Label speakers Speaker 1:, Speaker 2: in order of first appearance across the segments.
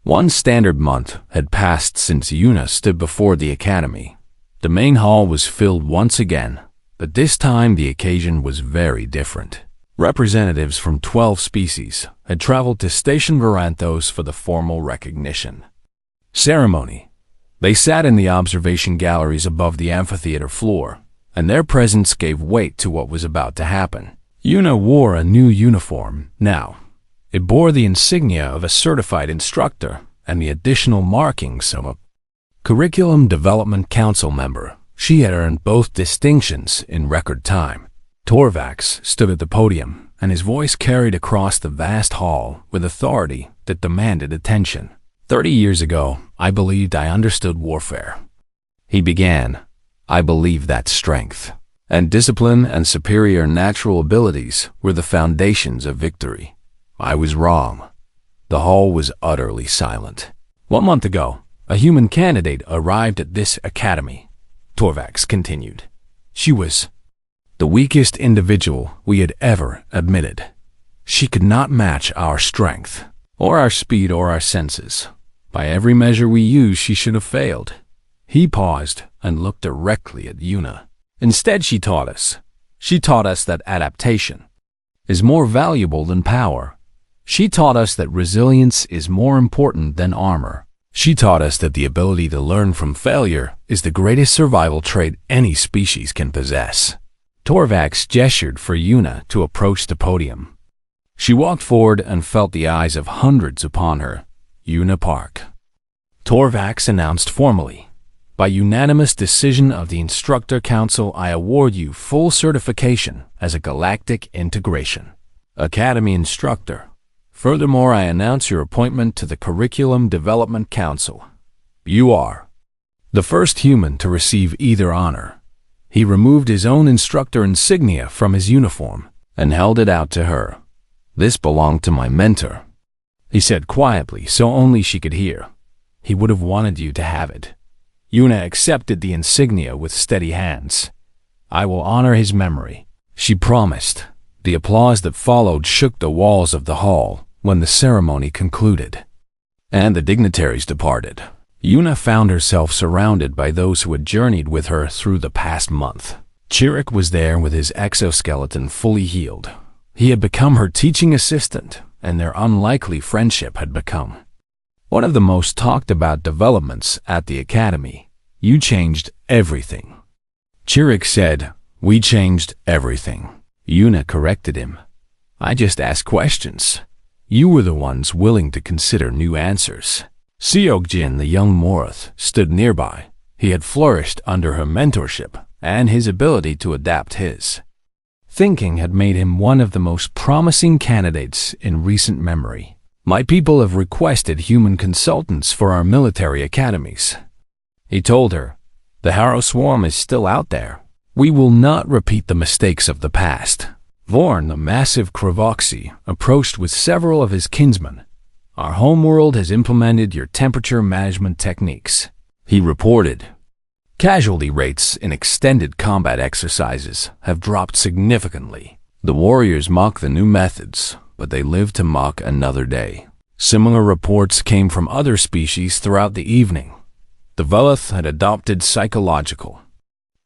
Speaker 1: One standard month had passed since Yuna stood before the academy. The main hall was filled once again, but this time the occasion was very different. Representatives from 12 species had traveled to Station Varanthos for the formal recognition ceremony. They sat in the observation galleries above the amphitheater floor, and their presence gave weight to what was about to happen. Yuna wore a new uniform now. It bore the insignia of a certified instructor and the additional markings of a Curriculum Development Council member. She had earned both distinctions in record time. Torvax stood at the podium, and his voice carried across the vast hall with authority that demanded attention. 30 years ago, I believed I understood warfare. He began. I believed that strength and discipline and superior natural abilities were the foundations of victory. I was wrong. The hall was utterly silent. 1 month ago, a human candidate arrived at this academy. Torvax continued. She was the weakest individual we had ever admitted. She could not match our strength, or our speed, or our senses. By every measure we used, she should have failed. He paused and looked directly at Yuna. Instead, she taught us. She taught us that adaptation is more valuable than power. She taught us that resilience is more important than armor. She taught us that the ability to learn from failure is the greatest survival trait any species can possess. Torvax gestured for Yuna to approach the podium. She walked forward and felt the eyes of hundreds upon her. Yuna Park. Torvax announced formally, by unanimous decision of the Instructor Council, I award you full certification as a Galactic Integration Academy Instructor. Furthermore, I announce your appointment to the Curriculum Development Council. You are the first human to receive either honor. He removed his own instructor insignia from his uniform and held it out to her. This belonged to my mentor, he said quietly so only she could hear. He would have wanted you to have it. Yuna accepted the insignia with steady hands. I will honor his memory, she promised. The applause that followed shook the walls of the hall when the ceremony concluded, and the dignitaries departed. Yuna found herself surrounded by those who had journeyed with her through the past month. Chirik was there with his exoskeleton fully healed. He had become her teaching assistant, and their unlikely friendship had become one of the most talked about developments at the academy. You changed everything. Chirik said, we changed everything. Yuna corrected him. I just asked questions. You were the ones willing to consider new answers. Seogjin, the young Morath, stood nearby. He had flourished under her mentorship, and his ability to adapt his thinking had made him one of the most promising candidates in recent memory. My people have requested human consultants for our military academies. He told her, the Harrow Swarm is still out there. We will not repeat the mistakes of the past. Vorn, the massive Kravoxy, approached with several of his kinsmen. Our homeworld has implemented your temperature management techniques, he reported. Casualty rates in extended combat exercises have dropped significantly. The warriors mock the new methods, but they live to mock another day. Similar reports came from other species throughout the evening. The Veleth had adopted psychological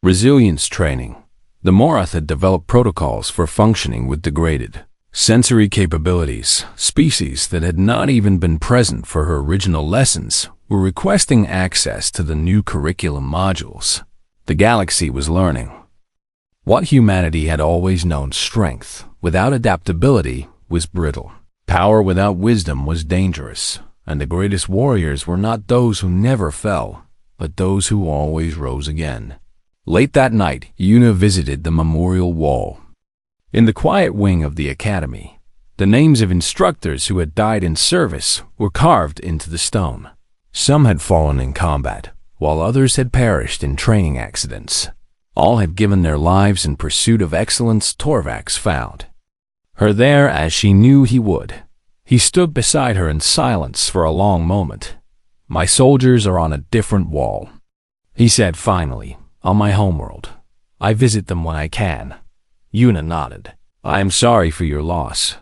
Speaker 1: resilience training. The Morath had developed protocols for functioning with degraded sensory capabilities. Species that had not even been present for her original lessons were requesting access to the new curriculum modules. The galaxy was learning what humanity had always known: strength without adaptability was brittle. Power without wisdom was dangerous, and the greatest warriors were not those who never fell, but those who always rose again. Late that night, Yuna visited the memorial wall. In the quiet wing of the academy, the names of instructors who had died in service were carved into the stone. Some had fallen in combat, while others had perished in training accidents. All had given their lives in pursuit of excellence. Torvax found her there as she knew he would. He stood beside her in silence for a long moment. My soldiers are on a different wall, he said finally, on my homeworld. I visit them when I can. Yuna nodded. I am sorry for your loss.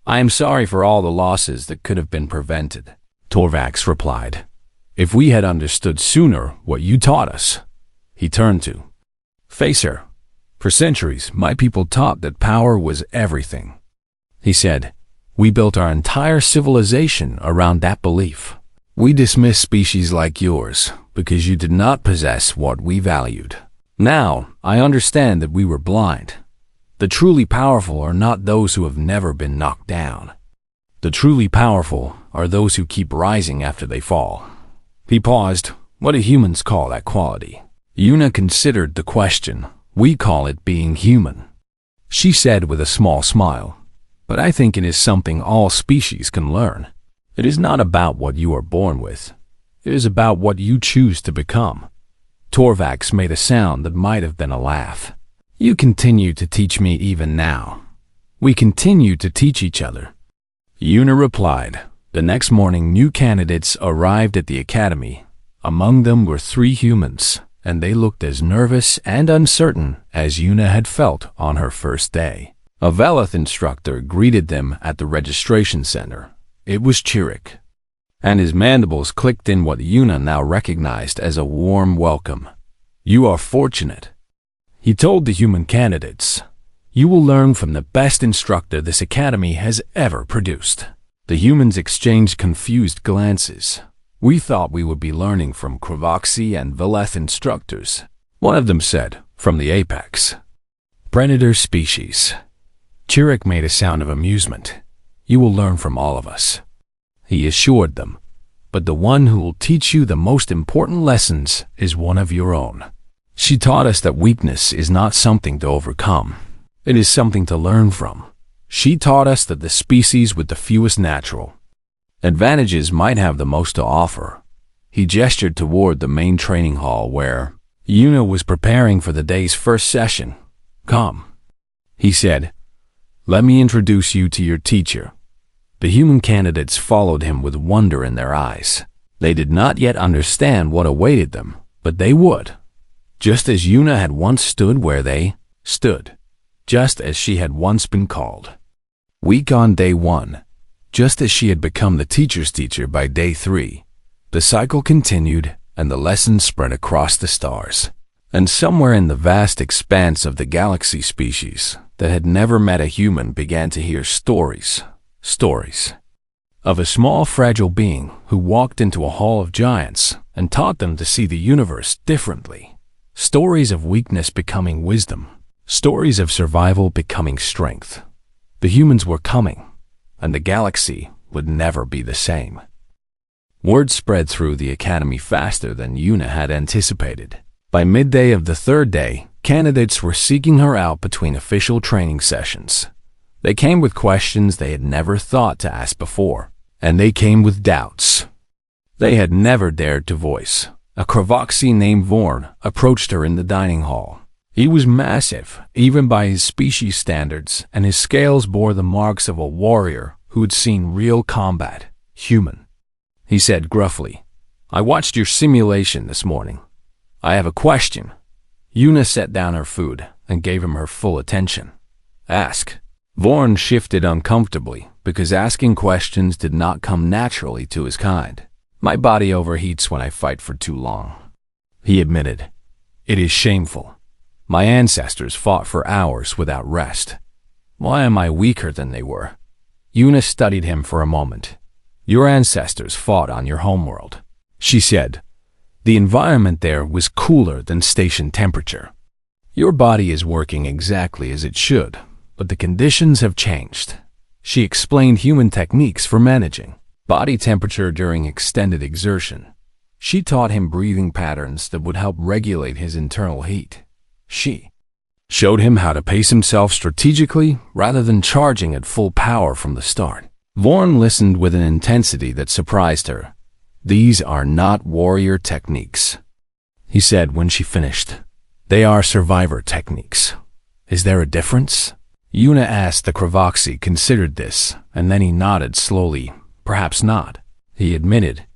Speaker 1: I am sorry for all the losses that could have been prevented. Torvax replied. If we had understood sooner what you taught us. He turned to Facer. For centuries, my people taught that power was everything. He said, we built our entire civilization around that belief. We dismissed species like yours because you did not possess what we valued. Now, I understand that we were blind. The truly powerful are not those who have never been knocked down. The truly powerful are those who keep rising after they fall. He paused. What do humans call that quality? Yuna considered the question. We call it being human. She said with a small smile, but I think it is something all species can learn. It is not about what you are born with. It is about what you choose to become. Torvax made a sound that might have been a laugh. You continue to teach me even now. We continue to teach each other. Yuna replied. The next morning, new candidates arrived at the academy. Among them were 3 humans, and they looked as nervous and uncertain as Yuna had felt on her first day. A Veleth instructor greeted them at the registration center. It was Chirik, and his mandibles clicked in what Yuna now recognized as a warm welcome. You are fortunate. He told the human candidates, you will learn from the best instructor this academy has ever produced. The humans exchanged confused glances. We thought we would be learning from Kravoxi and Veleth instructors. One of them said, from the apex. Predator species. Chirik made a sound of amusement. You will learn from all of us. He assured them, but the one who will teach you the most important lessons is one of your own. She taught us that weakness is not something to overcome. It is something to learn from. She taught us that the species with the fewest natural advantages might have the most to offer. He gestured toward the main training hall where Yuna was preparing for the day's first session. Come, he said. Let me introduce you to your teacher. The human candidates followed him with wonder in their eyes. They did not yet understand what awaited them, but they would. Just as Yuna had once stood where they stood. Just as she had once been called. Weak on day 1. Just as she had become the teacher's teacher by day 3, the cycle continued and the lessons spread across the stars. And somewhere in the vast expanse of the galaxy, species that had never met a human began to hear stories of a small fragile being who walked into a hall of giants and taught them to see the universe differently. Stories of weakness becoming wisdom. Stories of survival becoming strength. The humans were coming, and the galaxy would never be the same. Word spread through the academy faster than Yuna had anticipated. By midday of the 3rd day, candidates were seeking her out between official training sessions. They came with questions they had never thought to ask before, and they came with doubts they had never dared to voice. A Kravoxi named Vorn approached her in the dining hall. He was massive, even by his species standards, and his scales bore the marks of a warrior who had seen real combat. Human. He said gruffly, I watched your simulation this morning. I have a question. Yuna set down her food and gave him her full attention. Ask. Vorn shifted uncomfortably because asking questions did not come naturally to his kind. My body overheats when I fight for too long. He admitted. It is shameful. My ancestors fought for hours without rest. Why am I weaker than they were? Yuna studied him for a moment. Your ancestors fought on your homeworld, she said. The environment there was cooler than station temperature. Your body is working exactly as it should, but the conditions have changed. She explained human techniques for managing body temperature during extended exertion. She taught him breathing patterns that would help regulate his internal heat. She showed him how to pace himself strategically rather than charging at full power from the start. Vorn listened with an intensity that surprised her. These are not warrior techniques, he said when she finished. They are survivor techniques. Is there a difference? Yuna asked. The Kravoxi considered this, and then he nodded slowly. Perhaps not, he admitted.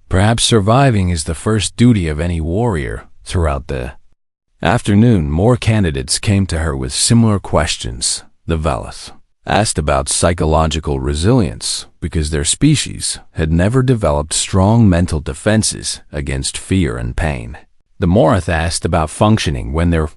Speaker 1: Perhaps surviving is the first duty of any warrior. Throughout the afternoon, more candidates came to her with similar questions. The Veleth asked about psychological resilience because their species had never developed strong mental defenses against fear and pain. The Morath asked about functioning when their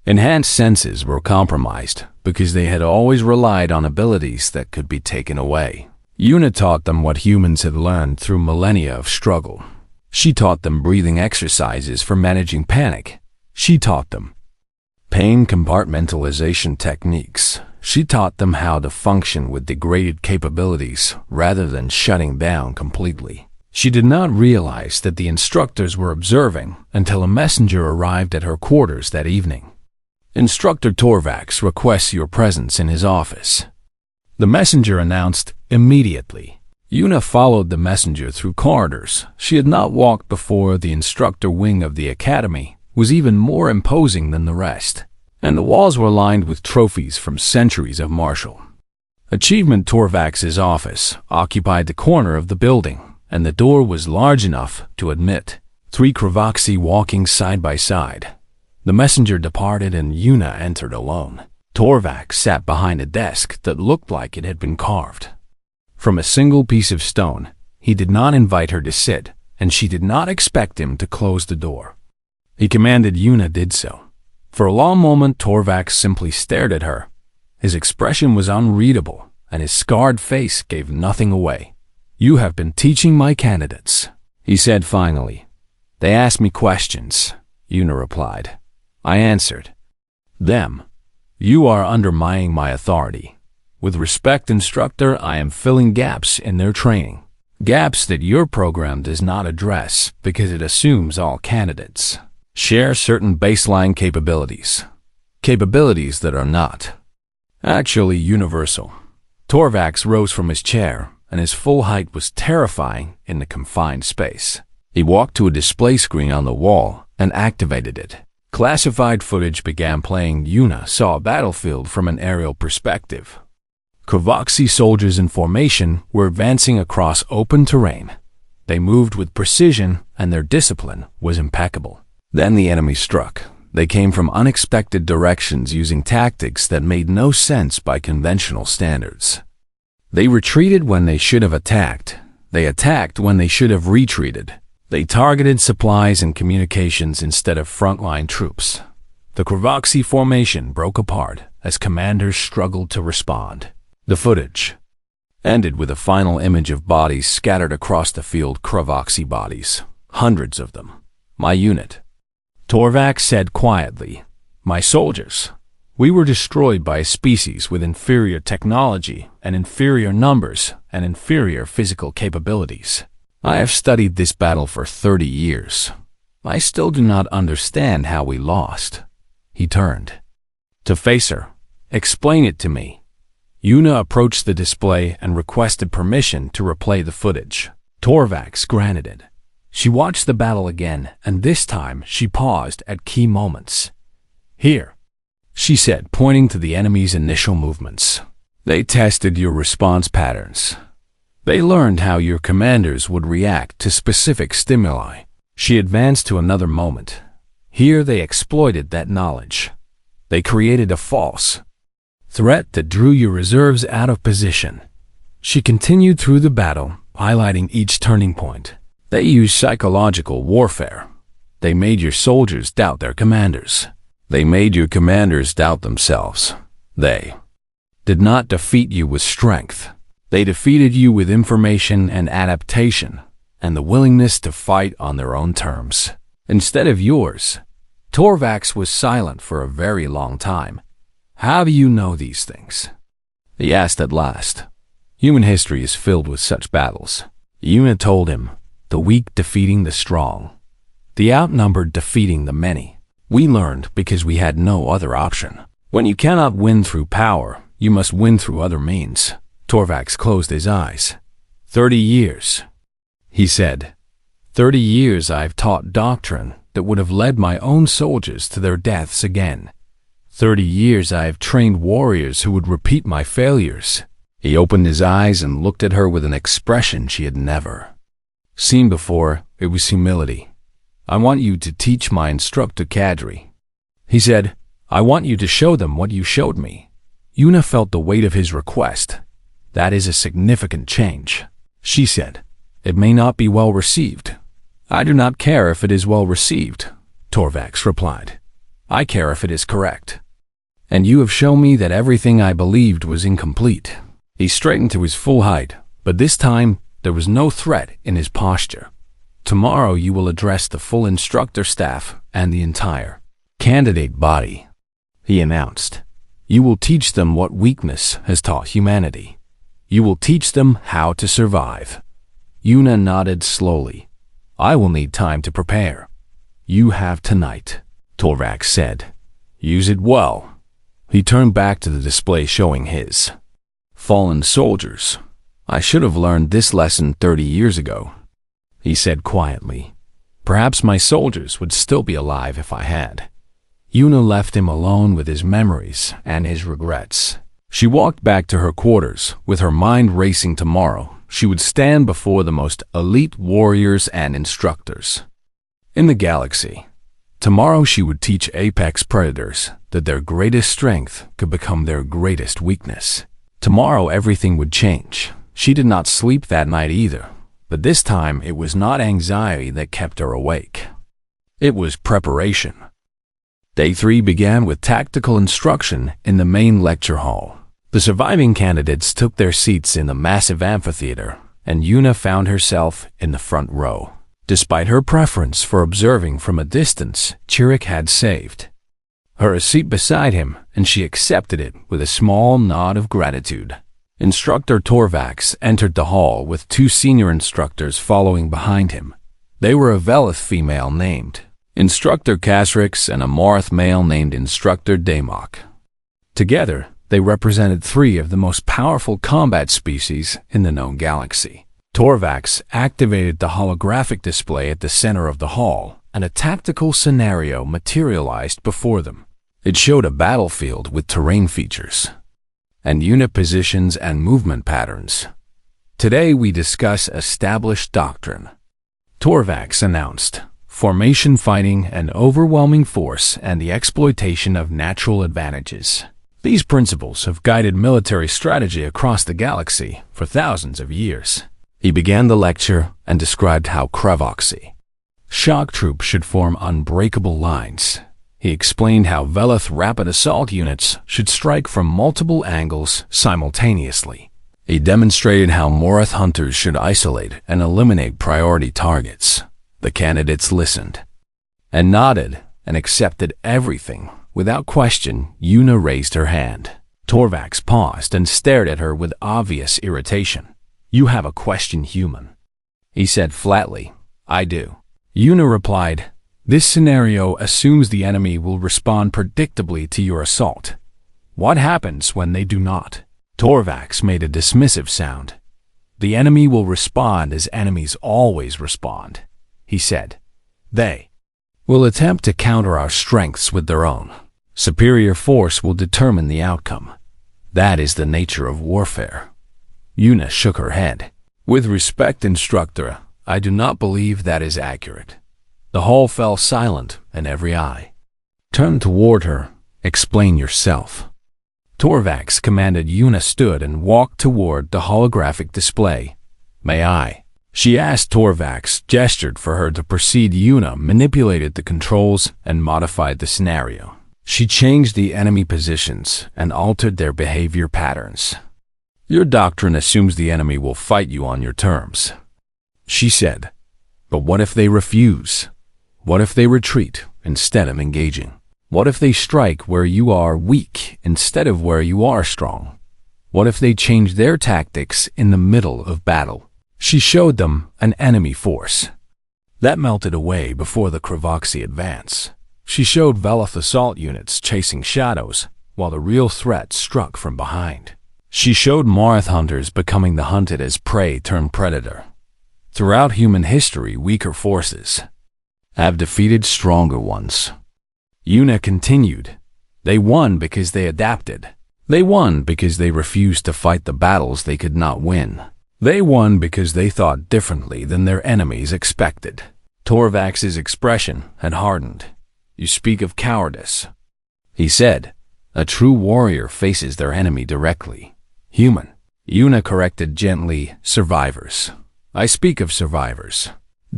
Speaker 1: enhanced senses were compromised because they had always relied on abilities that could be taken away. Una taught them what humans had learned through millennia of struggle. She taught them breathing exercises for managing panic. She taught them pain compartmentalization techniques. She taught them how to function with degraded capabilities rather than shutting down completely. She did not realize that the instructors were observing until a messenger arrived at her quarters that evening. Instructor Torvax requests your presence in his office. The messenger announced immediately. Una followed the messenger through corridors she had not walked before. The instructor wing of the academy was even more imposing than the rest, and the walls were lined with trophies from centuries of martial achievement. Torvax's office occupied the corner of the building, and the door was large enough to admit 3 Kravoxi walking side by side. The messenger departed and Una entered alone. Torvax sat behind a desk that looked like it had been carved from a single piece of stone. He did not invite her to sit, and she did not expect him to close the door. He commanded Una did so. For a long moment, Torvax simply stared at her. His expression was unreadable, and his scarred face gave nothing away. You have been teaching my candidates, he said finally. They asked me questions, Una replied. I answered them. You are undermining my authority. With respect, instructor, I am filling gaps in their training. Gaps that your program does not address because it assumes all candidates share certain baseline capabilities. Capabilities that are not actually universal. Torvax rose from his chair, and his full height was terrifying in the confined space. He walked to a display screen on the wall and activated it. Classified footage began playing. Una saw a battlefield from an aerial perspective. Kravoxi soldiers in formation were advancing across open terrain. They moved with precision, and their discipline was impeccable. Then the enemy struck. They came from unexpected directions using tactics that made no sense by conventional standards. They retreated when they should have attacked. They attacked when they should have retreated. They targeted supplies and communications instead of frontline troops. The Kravoxi formation broke apart as commanders struggled to respond. The footage ended with a final image of bodies scattered across the field. Kravoxi bodies, hundreds of them. My unit, Torvax said quietly. My soldiers. We were destroyed by a species with inferior technology and inferior numbers and inferior physical capabilities. I have studied this battle for 30 years. I still do not understand how we lost. He turned to face her. Explain it to me. Una approached the display and requested permission to replay the footage. Torvax granted it. She watched the battle again, and this time she paused at key moments. Here, she said, pointing to the enemy's initial movements. They tested your response patterns. They learned how your commanders would react to specific stimuli. She advanced to another moment. Here they exploited that knowledge. They created a false threat that drew your reserves out of position. She continued through the battle, highlighting each turning point. They used psychological warfare. They made your soldiers doubt their commanders. They made your commanders doubt themselves. They did not defeat you with strength. They defeated you with information and adaptation, and the willingness to fight on their own terms, instead of yours. Torvax was silent for a very long time. How do you know these things? He asked at last. Human history is filled with such battles. Una told him, the weak defeating the strong, the outnumbered defeating the many. We learned because we had no other option. When you cannot win through power, you must win through other means. Torvax closed his eyes. 30 years, he said. 30 years I've taught doctrine that would have led my own soldiers to their deaths again. 30 years I have trained warriors who would repeat my failures. He opened his eyes and looked at her with an expression she had never seen before. It was humility. I want you to teach my instructor cadre. He said, I want you to show them what you showed me. Yuna felt the weight of his request. That is a significant change, she said. It may not be well received. I do not care if it is well received, Torvax replied. I care if it is correct. And you have shown me that everything I believed was incomplete. He straightened to his full height, but this time there was no threat in his posture. Tomorrow you will address the full instructor staff and the entire candidate body, he announced. You will teach them what weakness has taught humanity. You will teach them how to survive. Yuna nodded slowly. I will need time to prepare. You have tonight, Torvax said. Use it well. He turned back to the display showing his fallen soldiers. I should have learned this lesson 30 years ago, he said quietly. Perhaps my soldiers would still be alive if I had. Yuna left him alone with his memories and his regrets. She walked back to her quarters, with her mind racing. Tomorrow she would stand before the most elite warriors and instructors in the galaxy. Tomorrow she would teach apex predators that their greatest strength could become their greatest weakness. Tomorrow everything would change. She did not sleep that night either, but this time it was not anxiety that kept her awake. It was preparation. Day 3 began with tactical instruction in the main lecture hall. The surviving candidates took their seats in the massive amphitheater, and Yuna found herself in the front row. Despite her preference for observing from a distance, Chirik had saved her a seat beside him, and she accepted it with a small nod of gratitude. Instructor Torvax entered the hall with 2 senior instructors following behind him. They were a Velith female named Instructor Kasrix and a Morth male named Instructor Damok. Together, they represented 3 of the most powerful combat species in the known galaxy. Torvax activated the holographic display at the center of the hall, and a tactical scenario materialized before them. It showed a battlefield with terrain features and unit positions and movement patterns. Today we discuss established doctrine, Torvax announced. Formation fighting, and overwhelming force, and the exploitation of natural advantages. These principles have guided military strategy across the galaxy for thousands of years. He began the lecture and described how Kravoxy shock troops should form unbreakable lines. He explained how Velith rapid assault units should strike from multiple angles simultaneously. He demonstrated how Morith hunters should isolate and eliminate priority targets. The candidates listened and nodded and accepted everything. Without question, Yuna raised her hand. Torvax paused and stared at her with obvious irritation. You have a question, human, he said flatly. I do. Yuna replied, this scenario assumes the enemy will respond predictably to your assault. What happens when they do not? Torvax made a dismissive sound. The enemy will respond as enemies always respond, he said. They will attempt to counter our strengths with their own. Superior force will determine the outcome. That is the nature of warfare. Yuna shook her head. With respect, instructor, I do not believe that is accurate. The hall fell silent, and every eye turned toward her. Explain yourself. Torvax commanded. Yuna stood and walked toward the holographic display. May I? She asked. Torvax gestured for her to proceed. Yuna manipulated the controls and modified the scenario. She changed the enemy positions and altered their behavior patterns. Your doctrine assumes the enemy will fight you on your terms, she said. But what if they refuse? What if they retreat instead of engaging? What if they strike where you are weak instead of where you are strong? What if they change their tactics in the middle of battle? She showed them an enemy force that melted away before the Kravoxy advance. She showed Velith assault units chasing shadows while the real threat struck from behind. She showed Morith hunters becoming the hunted as prey turned predator. Throughout human history, weaker forces have defeated stronger ones. Yuna continued. They won because they adapted. They won because they refused to fight the battles they could not win. They won because they thought differently than their enemies expected. Torvax's expression had hardened. You speak of cowardice, he said. A true warrior faces their enemy directly. Human. Yuna corrected gently, survivors. I speak of survivors.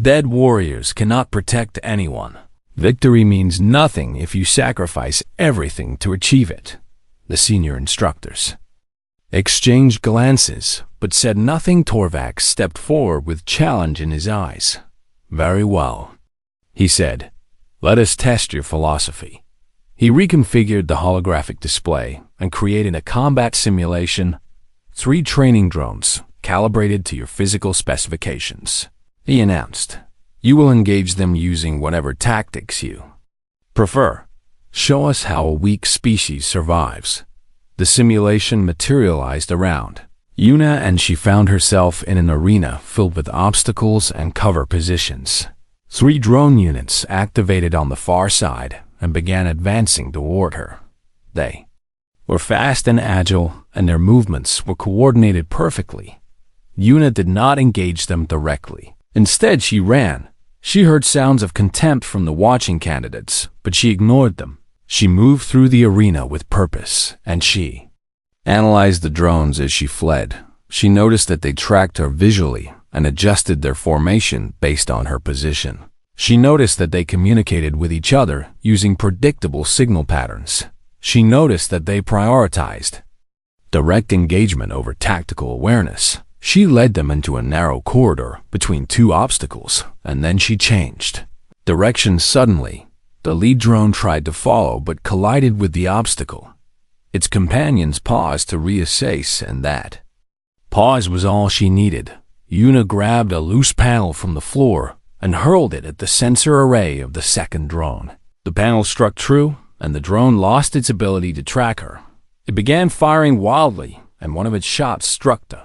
Speaker 1: Dead warriors cannot protect anyone. Victory means nothing if you sacrifice everything to achieve it. The senior instructors exchanged glances, but said nothing. Torvax stepped forward with challenge in his eyes. Very well, he said. Let us test your philosophy. He reconfigured the holographic display and created a combat simulation. 3 training drones, calibrated to your physical specifications. He announced, you will engage them using whatever tactics you prefer. Show us how a weak species survives. The simulation materialized around Yuna, and she found herself in an arena filled with obstacles and cover positions. 3 drone units activated on the far side and began advancing toward her. They were fast and agile, and their movements were coordinated perfectly. Yuna did not engage them directly. Instead, she ran. She heard sounds of contempt from the watching candidates, but she ignored them. She moved through the arena with purpose, and she analyzed the drones as she fled. She noticed that they tracked her visually and adjusted their formation based on her position. She noticed that they communicated with each other using predictable signal patterns. She noticed that they prioritized direct engagement over tactical awareness. She led them into a narrow corridor between 2 obstacles, and then she changed direction suddenly. The lead drone tried to follow but collided with the obstacle. Its companions paused to reassess, and that pause was all she needed. Yuna grabbed a loose panel from the floor and hurled it at the sensor array of the second drone. The panel struck true, and the drone lost its ability to track her. It began firing wildly, and one of its shots struck the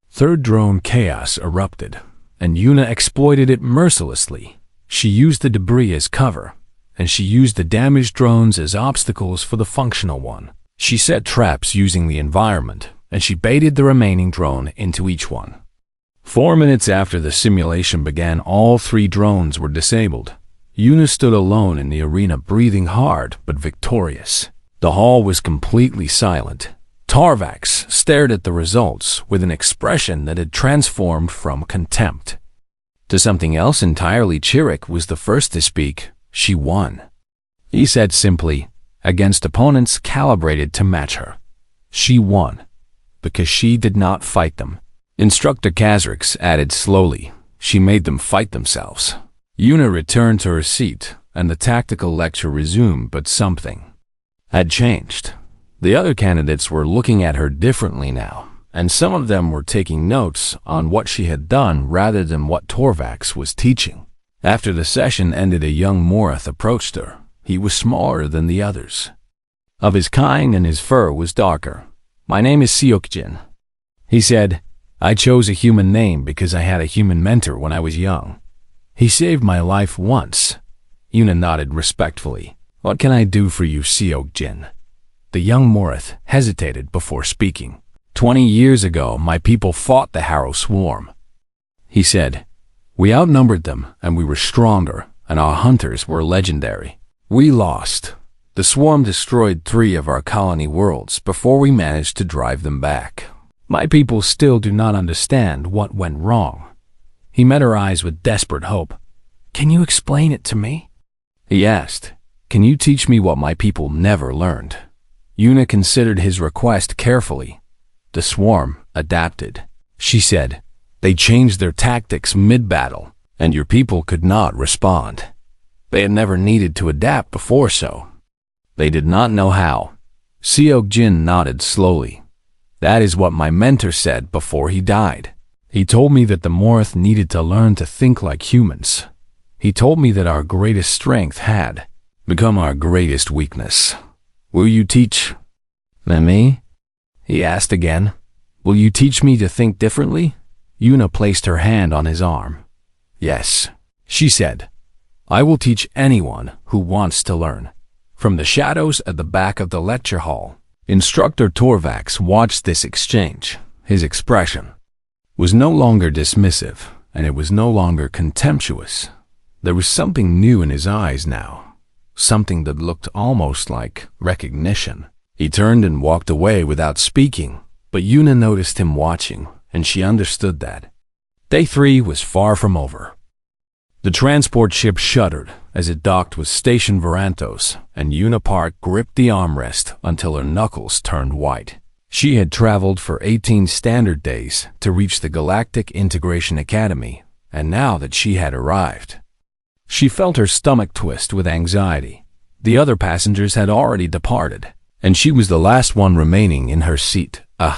Speaker 1: third drone. Chaos erupted, and Yuna exploited it mercilessly. She used the debris as cover, and she used the damaged drones as obstacles for the functional one. She set traps using the environment, and she baited the remaining drone into each one. 4 minutes after the simulation began, all 3 drones were disabled. Yuna stood alone in the arena, breathing hard but victorious. The hall was completely silent. Torvax stared at the results with an expression that had transformed from contempt to something else entirely. Chirrut was the first to speak. She won, he said simply, against opponents calibrated to match her. She won because she did not fight them. Instructor Kazrix added slowly, she made them fight themselves. Yuna returned to her seat, and the tactical lecture resumed, but something had changed. The other candidates were looking at her differently now, and some of them were taking notes on what she had done rather than what Torvax was teaching. After the session ended, a young Morath approached her. He was smaller than the others, of his kind, and his fur was darker. My name is Seokjin, he said. I chose a human name because I had a human mentor when I was young. He saved my life once. Yuna nodded respectfully. What can I do for you, Seokjin? The young Morath hesitated before speaking. 20 years ago, my people fought the Harrow Swarm, he said. We outnumbered them, and we were stronger, and our hunters were legendary. We lost. The swarm destroyed 3 of our colony worlds before we managed to drive them back. My people still do not understand what went wrong. He met her eyes with desperate hope. Can you explain it to me? He asked. Can you teach me what my people never learned? Yuna considered his request carefully. The swarm adapted, she said. They changed their tactics mid-battle, and your people could not respond. They had never needed to adapt before, so they did not know how. Seokjin nodded slowly. That is what my mentor said before he died. He told me that the Morath needed to learn to think like humans. He told me that our greatest strength had become our greatest weakness. Will you teach me? He asked again. Will you teach me to think differently? Yuna placed her hand on his arm. Yes, she said. I will teach anyone who wants to learn. From the shadows at the back of the lecture hall, Instructor Torvax watched this exchange. His expression was no longer dismissive, and it was no longer contemptuous. There was something new in his eyes now, something that looked almost like recognition. He turned and walked away without speaking, but Yuna noticed him watching, and she understood that. Day 3 was far from over. The transport ship shuddered as it docked with Station Varantos, and Yuna Park gripped the armrest until her knuckles turned white. She had traveled for 18 standard days to reach the Galactic Integration Academy, and now that she had arrived, she felt her stomach twist with anxiety. The other passengers had already departed, and she was the last one remaining in her seat. A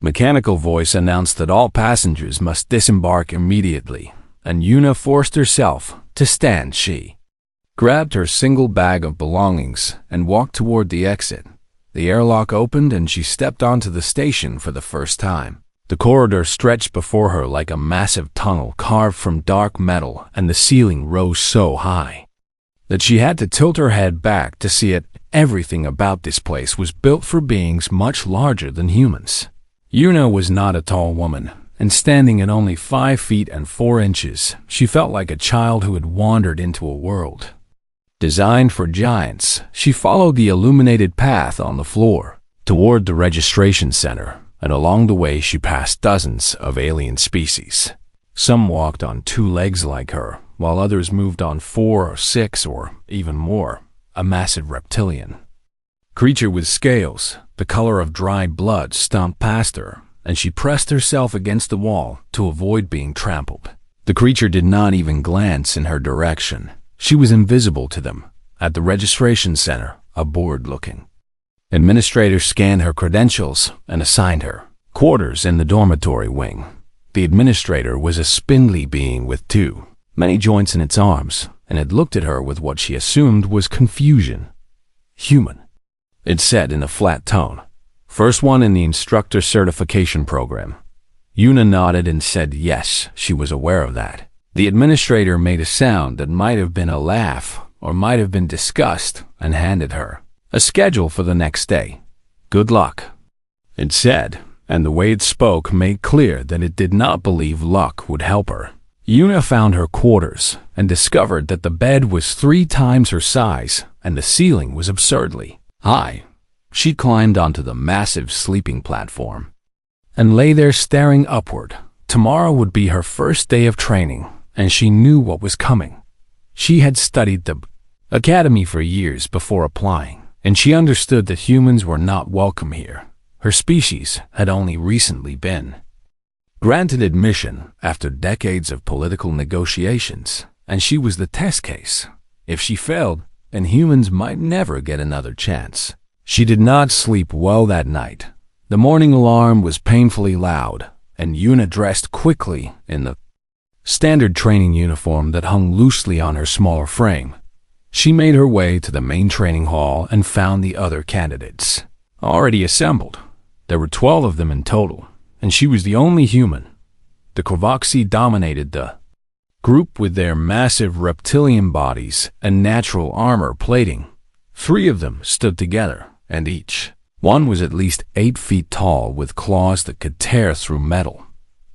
Speaker 1: mechanical voice announced that all passengers must disembark immediately, and Yuna forced herself to stand. She grabbed her single bag of belongings and walked toward the exit. The airlock opened and she stepped onto the station for the first time. The corridor stretched before her like a massive tunnel carved from dark metal, and the ceiling rose so high that she had to tilt her head back to see it. Everything about this place was built for beings much larger than humans. Yuna was not a tall woman, and standing at only 5 feet and 4 inches, she felt like a child who had wandered into a world designed for giants. She followed the illuminated path on the floor toward the registration center, and along the way she passed dozens of alien species. Some walked on 2 legs like her, while others moved on 4 or 6 or even more. A massive reptilian creature with scales, the color of dried blood, stomped past her, and she pressed herself against the wall to avoid being trampled. The creature did not even glance in her direction. She was invisible to them. At the registration center, a bored-looking administrator scanned her credentials and assigned her quarters in the dormitory wing. The administrator was a spindly being with many joints in its arms, and it looked at her with what she assumed was confusion. "Human," it said in a flat tone. "First one in the instructor certification program." Yuna nodded and said yes, she was aware of that. The administrator made a sound that might have been a laugh or might have been disgust and handed her a schedule for the next day. "Good luck," it said, and the way it spoke made clear that it did not believe luck would help her. Yuna found her quarters and discovered that the bed was 3 times her size and the ceiling was absurdly high. She climbed onto the massive sleeping platform and lay there staring upward. Tomorrow would be her first day of training, and she knew what was coming. She had studied the academy for years before applying, and she understood that humans were not welcome here. Her species had only recently been granted admission after decades of political negotiations, and she was the test case. If she failed, then humans might never get another chance. She did not sleep well that night. The morning alarm was painfully loud, and Yuna dressed quickly in the standard training uniform that hung loosely on her smaller frame. She made her way to the main training hall and found the other candidates already assembled. There were 12 of them in total, and she was the only human. The Kovaksi dominated the group with their massive reptilian bodies and natural armor plating. 3 of them stood together, and each one was at least 8 feet tall with claws that could tear through metal.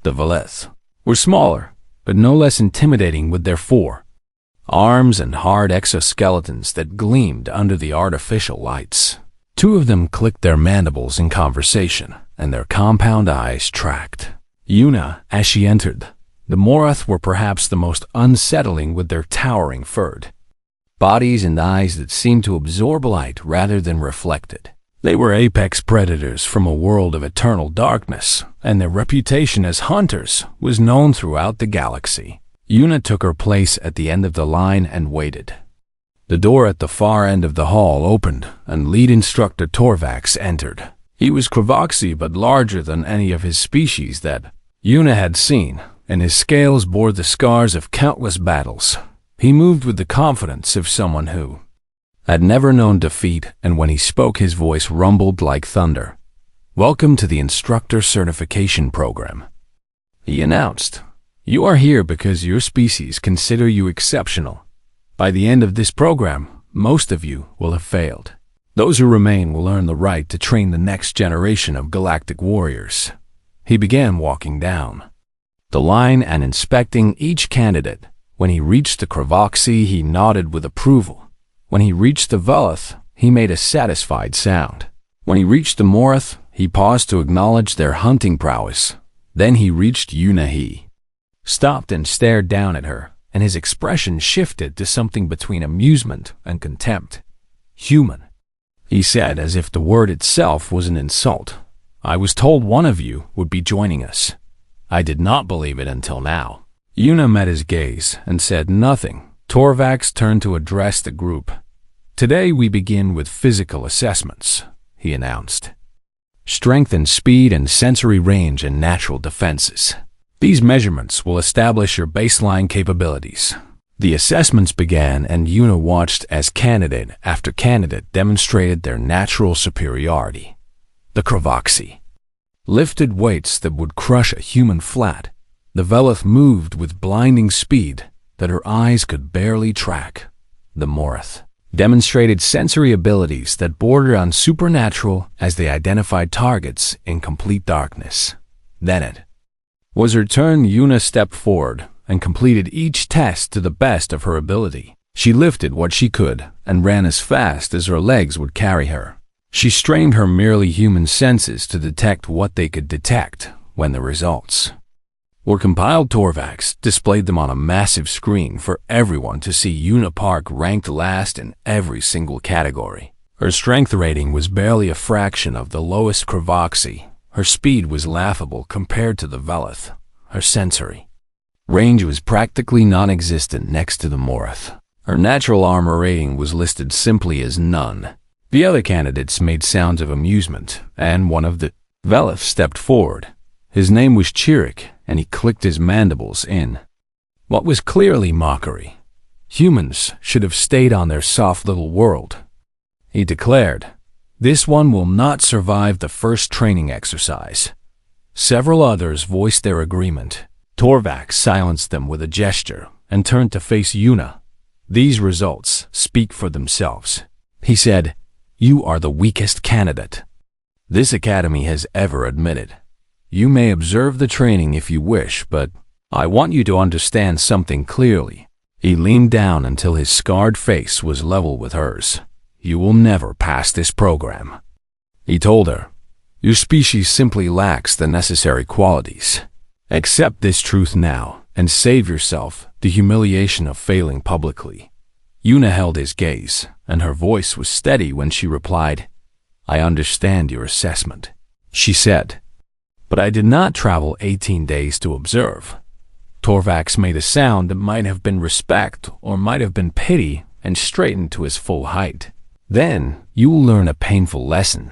Speaker 1: The Valeth were smaller, but no less intimidating with their 4 arms and hard exoskeletons that gleamed under the artificial lights. 2 of them clicked their mandibles in conversation, and their compound eyes tracked Yuna as she entered. The Morath were perhaps the most unsettling with their towering furred bodies and eyes that seemed to absorb light rather than reflect it. They were apex predators from a world of eternal darkness, and their reputation as hunters was known throughout the galaxy. Yuna took her place at the end of the line and waited. The door at the far end of the hall opened, and lead instructor Torvax entered. He was Kravoxy, but larger than any of his species that Yuna had seen, and his scales bore the scars of countless battles. He moved with the confidence of someone who had never known defeat, and when he spoke his voice rumbled like thunder. "Welcome to the Instructor Certification Program," he announced. "You are here because your species consider you exceptional. By the end of this program, most of you will have failed. Those who remain will earn the right to train the next generation of galactic warriors." He began walking down the line and inspecting each candidate. When he reached the Kravoxy, he nodded with approval. When he reached the Veleth, he made a satisfied sound. When he reached the Morath, he paused to acknowledge their hunting prowess. Then he reached Yuna. He stopped and stared down at her, and his expression shifted to something between amusement and contempt. "Human," he said, as if the word itself was an insult. "I was told one of you would be joining us. I did not believe it until now." Yuna met his gaze and said nothing. Torvax turned to address the group. "Today we begin with physical assessments," he announced. "Strength and speed and sensory range and natural defenses. These measurements will establish your baseline capabilities." The assessments began, and Yuna watched as candidate after candidate demonstrated their natural superiority. The Kravoxi lifted weights that would crush a human flat. The Velith moved with blinding speed that her eyes could barely track. The Morath demonstrated sensory abilities that bordered on supernatural as they identified targets in complete darkness. Then it was her turn. Yuna stepped forward and completed each test to the best of her ability. She lifted what she could and ran as fast as her legs would carry her. She strained her merely human senses to detect what they could detect. When the results were compiled, Torvax displayed them on a massive screen for everyone to see. Yuna Park ranked last in every single category. Her strength rating was barely a fraction of the lowest Kravoxi. Her speed was laughable compared to the Velith. Her sensory range was practically non-existent next to the Morath. Her natural armor rating was listed simply as none. The other candidates made sounds of amusement, and one of the Velith stepped forward. His name was Chirik, and he clicked his mandibles in what was clearly mockery. "Humans should have stayed on their soft little world," he declared. "This one will not survive the first training exercise." Several others voiced their agreement. Torvax silenced them with a gesture and turned to face Yuna. "These results speak for themselves," he said. "You are the weakest candidate this academy has ever admitted. You may observe the training if you wish, but I want you to understand something clearly." He leaned down until his scarred face was level with hers. "You will never pass this program," he told her. "Your species simply lacks the necessary qualities. Accept this truth now and save yourself the humiliation of failing publicly." Yuna held his gaze, and her voice was steady when she replied, "I understand your assessment," she said. "But I did not travel 18 days to observe." Torvax made a sound that might have been respect or might have been pity and straightened to his full height. "Then you will learn a painful lesson,"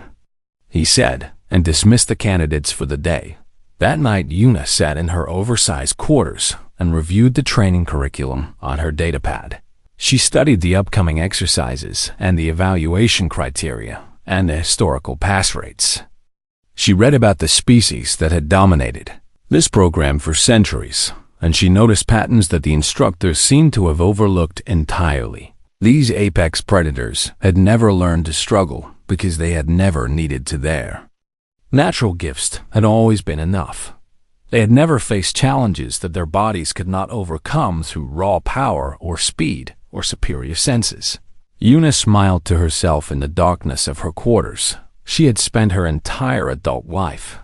Speaker 1: he said, and dismissed the candidates for the day. That night, Yuna sat in her oversized quarters and reviewed the training curriculum on her datapad. She studied the upcoming exercises and the evaluation criteria and the historical pass rates. She read about the species that had dominated this program for centuries, and she noticed patterns that the instructors seemed to have overlooked entirely. These apex predators had never learned to struggle because they had never needed to. Their natural gifts had always been enough. They had never faced challenges that their bodies could not overcome through raw power or speed or superior senses. Yuna smiled to herself in the darkness of her quarters. She had spent her entire adult life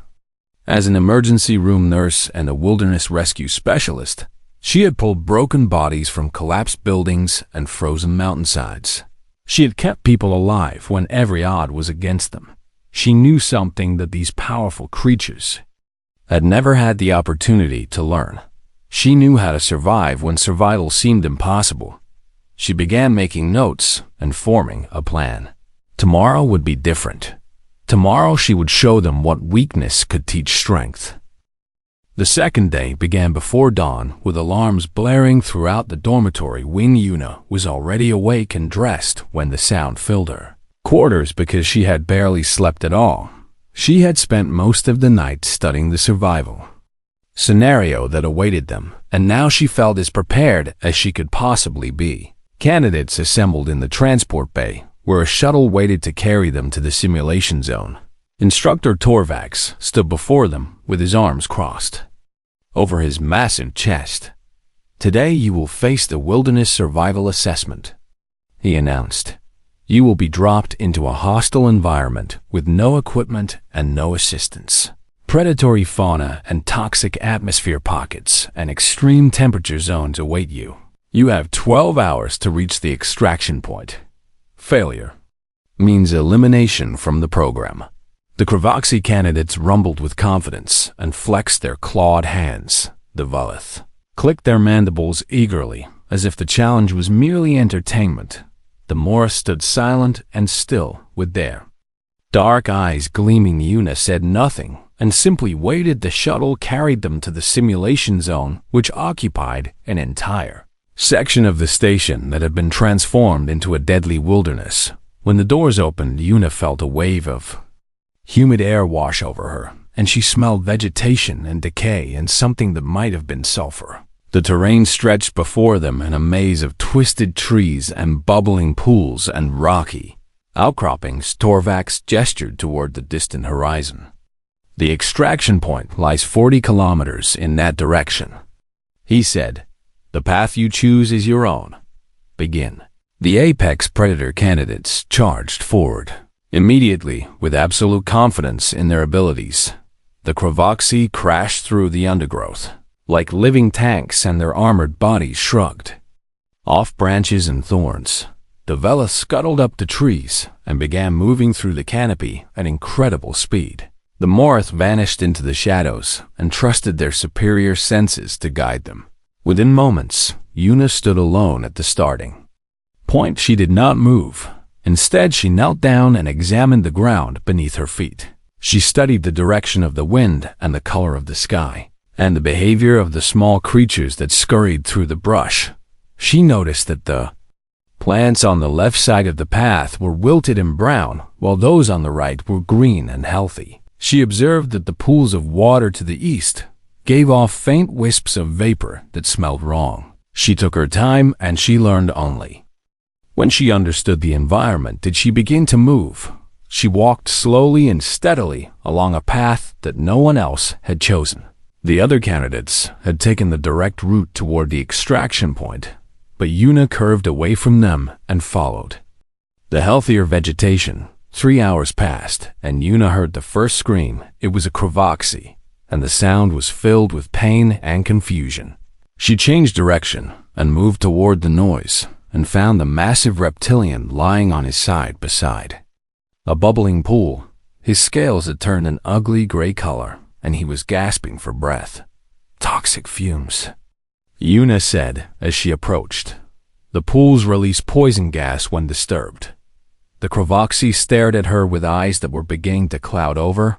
Speaker 1: as an emergency room nurse and a wilderness rescue specialist. She had pulled broken bodies from collapsed buildings and frozen mountainsides. She had kept people alive when every odd was against them. She knew something that these powerful creatures had never had the opportunity to learn. She knew how to survive when survival seemed impossible. She began making notes and forming a plan. Tomorrow would be different. Tomorrow she would show them what weakness could teach strength. The second day began before dawn, with alarms blaring throughout the dormitory. Yuna was already awake and dressed when the sound filled her quarters because she had barely slept at all. She had spent most of the night studying the survival scenario that awaited them, and now she felt as prepared as she could possibly be. Candidates assembled in the transport bay, where a shuttle waited to carry them to the simulation zone. Instructor Torvax stood before them with his arms crossed over his massive chest. "Today you will face the wilderness survival assessment," he announced. You will be dropped into a hostile environment with no equipment and no assistance. Predatory fauna and toxic atmosphere pockets and extreme temperature zones await you. You have 12 hours to reach the extraction point. Failure means elimination from the program. The Kravoxy candidates rumbled with confidence and flexed their clawed hands. The Volith clicked their mandibles eagerly, as if the challenge was merely entertainment. The Morris stood silent and still with their dark eyes gleaming. Una said nothing and simply waited. The shuttle carried them to the simulation zone, which occupied an entire section of the station that had been transformed into a deadly wilderness. When the doors opened, Una felt a wave of humid air wash over her, and she smelled vegetation and decay and something that might have been sulfur. The terrain stretched before them in a maze of twisted trees and bubbling pools and rocky outcroppings. Torvax gestured toward the distant horizon. The extraction point lies 40 kilometers in that direction, he said. The path you choose is your own. Begin. The apex predator candidates charged forward immediately with absolute confidence in their abilities. The Kravoxy crashed through the undergrowth like living tanks, and their armored bodies shrugged off branches and thorns. The Vela scuttled up the trees and began moving through the canopy at incredible speed. The Morith vanished into the shadows and trusted their superior senses to guide them. Within moments, Una stood alone at the starting point. She did not move. Instead, she knelt down and examined the ground beneath her feet. She studied the direction of the wind and the color of the sky, and the behavior of the small creatures that scurried through the brush. She noticed that the plants on the left side of the path were wilted and brown, while those on the right were green and healthy. She observed that the pools of water to the east gave off faint wisps of vapor that smelled wrong. She took her time, and she learned only when she understood the environment did she begin to move. She walked slowly and steadily along a path that no one else had chosen. The other candidates had taken the direct route toward the extraction point, but Una curved away from them and followed the healthier vegetation. 3 hours passed, and Una heard the first scream. It was a Kravoxy, and the sound was filled with pain and confusion. She changed direction and moved toward the noise, and found the massive reptilian lying on his side beside a bubbling pool. His scales had turned an ugly gray color, and he was gasping for breath. Toxic fumes, Una said as she approached. The pools release poison gas when disturbed. The Kravoxy stared at her with eyes that were beginning to cloud over.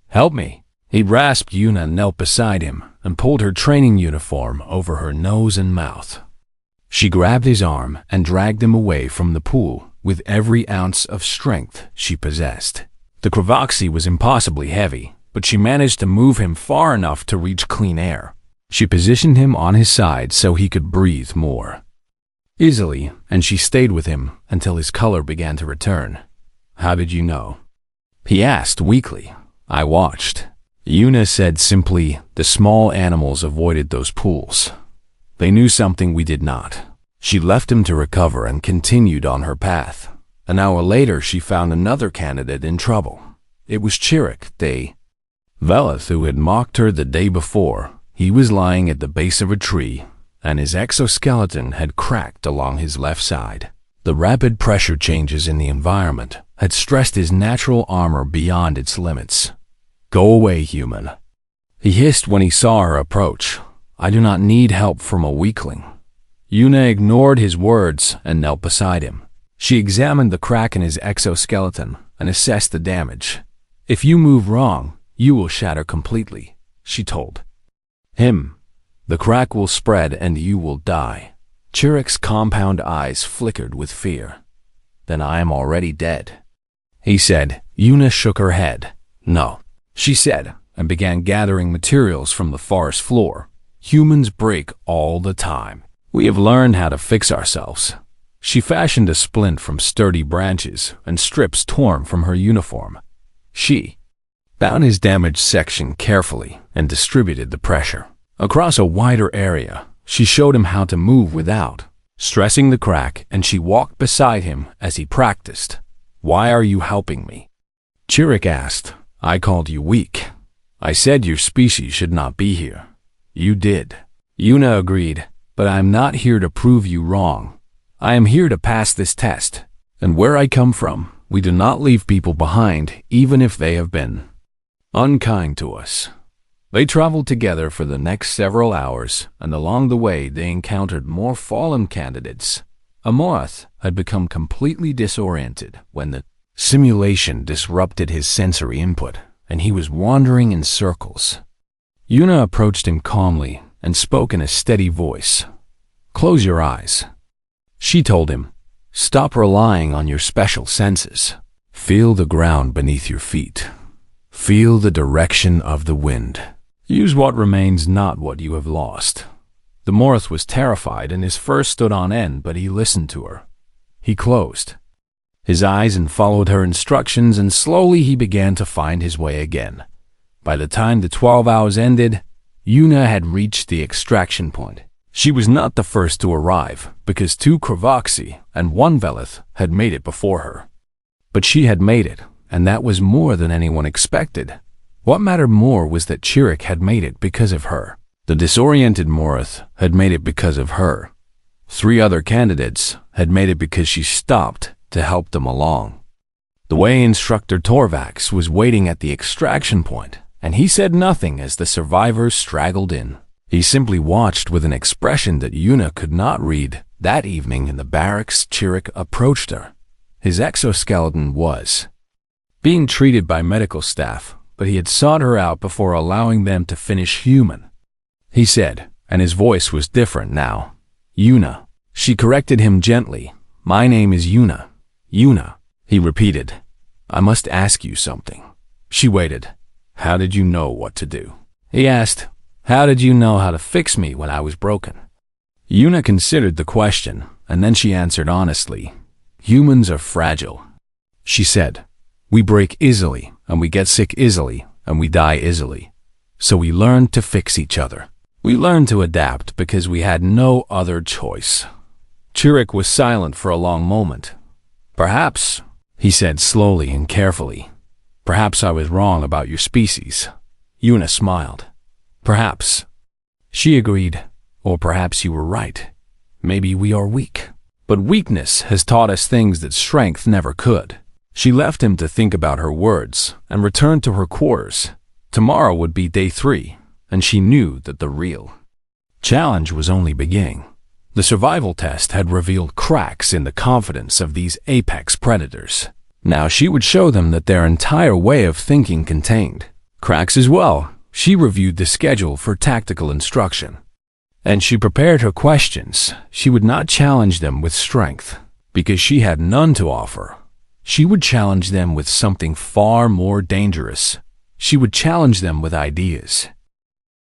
Speaker 1: Help me. He rasped. Una knelt beside him and pulled her training uniform over her nose and mouth. She grabbed his arm and dragged him away from the pool with every ounce of strength she possessed. The Kravoxy was impossibly heavy, but she managed to move him far enough to reach clean air. She positioned him on his side so he could breathe more easily, and she stayed with him until his color began to return. How did you know? He asked weakly. I watched. Una said simply. The small animals avoided those pools. They knew something we did not. She left him to recover and continued on her path. An hour later, she found another candidate in trouble. It was Chirrut, the Velith who had mocked her the day before. He was lying at the base of a tree, and his exoskeleton had cracked along his left side. The rapid pressure changes in the environment had stressed his natural armor beyond its limits. Go away, human, he hissed when he saw her approach. I do not need help from a weakling. Una ignored his words and knelt beside him. She examined the crack in his exoskeleton and assessed the damage. If you move wrong, you will shatter completely, she told him. The crack will spread and you will die. Chirrut's compound eyes flickered with fear. Then I am already dead, he said. Una shook her head. No, she said, and began gathering materials from the forest floor. Humans break all the time. We have learned how to fix ourselves. She fashioned a splint from sturdy branches and strips torn from her uniform. She bound his damaged section carefully and distributed the pressure across a wider area. She showed him how to move without stressing the crack, and she walked beside him as he practiced. "Why are you helping me?" Chirrut asked. "I called you weak. I said your species should not be here. You did." Yuna agreed, "But I am not here to prove you wrong. I am here to pass this test. And where I come from, we do not leave people behind, even if they have been unkind to us." They traveled together for the next several hours, and along the way they encountered more fallen candidates. Amorath had become completely disoriented when the simulation disrupted his sensory input, and he was wandering in circles. Yuna approached him calmly and spoke in a steady voice. "Close your eyes." She told him, "Stop relying on your special senses. Feel the ground beneath your feet. Feel the direction of the wind. Use what remains, not what you have lost." The Morath was terrified and his fur stood on end, but he listened to her. He closed his eyes and followed her instructions, and slowly he began to find his way again. By the time the 12 hours ended, Yuna had reached the extraction point. She was not the first to arrive, because 2 Kravoxi and 1 Velith had made it before her. But she had made it, and that was more than anyone expected. What mattered more was that Chirrut had made it because of her. The disoriented Morath had made it because of her. 3 other candidates had made it because she stopped to help them along. The way instructor Torvax was waiting at the extraction point, and he said nothing as the survivors straggled in. He simply watched with an expression that Yuna could not read. That evening in the barracks, Chirrut approached her. His exoskeleton was being treated by medical staff, but he had sought her out before allowing them to finish human. He said, and his voice was different now, "Yuna." She corrected him gently. "My name is Yuna." "Yuna," he repeated. "I must ask you something." She waited. "How did you know what to do?" He asked. "How did you know how to fix me when I was broken?" Yuna considered the question, and then she answered honestly. "Humans are fragile," she said. "We break easily, and we get sick easily, and we die easily. So we learned to fix each other. We learned to adapt because we had no other choice." Chirrut was silent for a long moment. "Perhaps," he said slowly and carefully, "perhaps I was wrong about your species." Yuna smiled. "Perhaps," she agreed, "or perhaps you were right. Maybe we are weak. But weakness has taught us things that strength never could." She left him to think about her words and returned to her quarters. Tomorrow would be day 3, and she knew that the real challenge was only beginning. The survival test had revealed cracks in the confidence of these apex predators. Now she would show them that their entire way of thinking contained cracks as well. She reviewed the schedule for tactical instruction, and she prepared her questions. She would not challenge them with strength, because she had none to offer. She would challenge them with something far more dangerous. She would challenge them with ideas.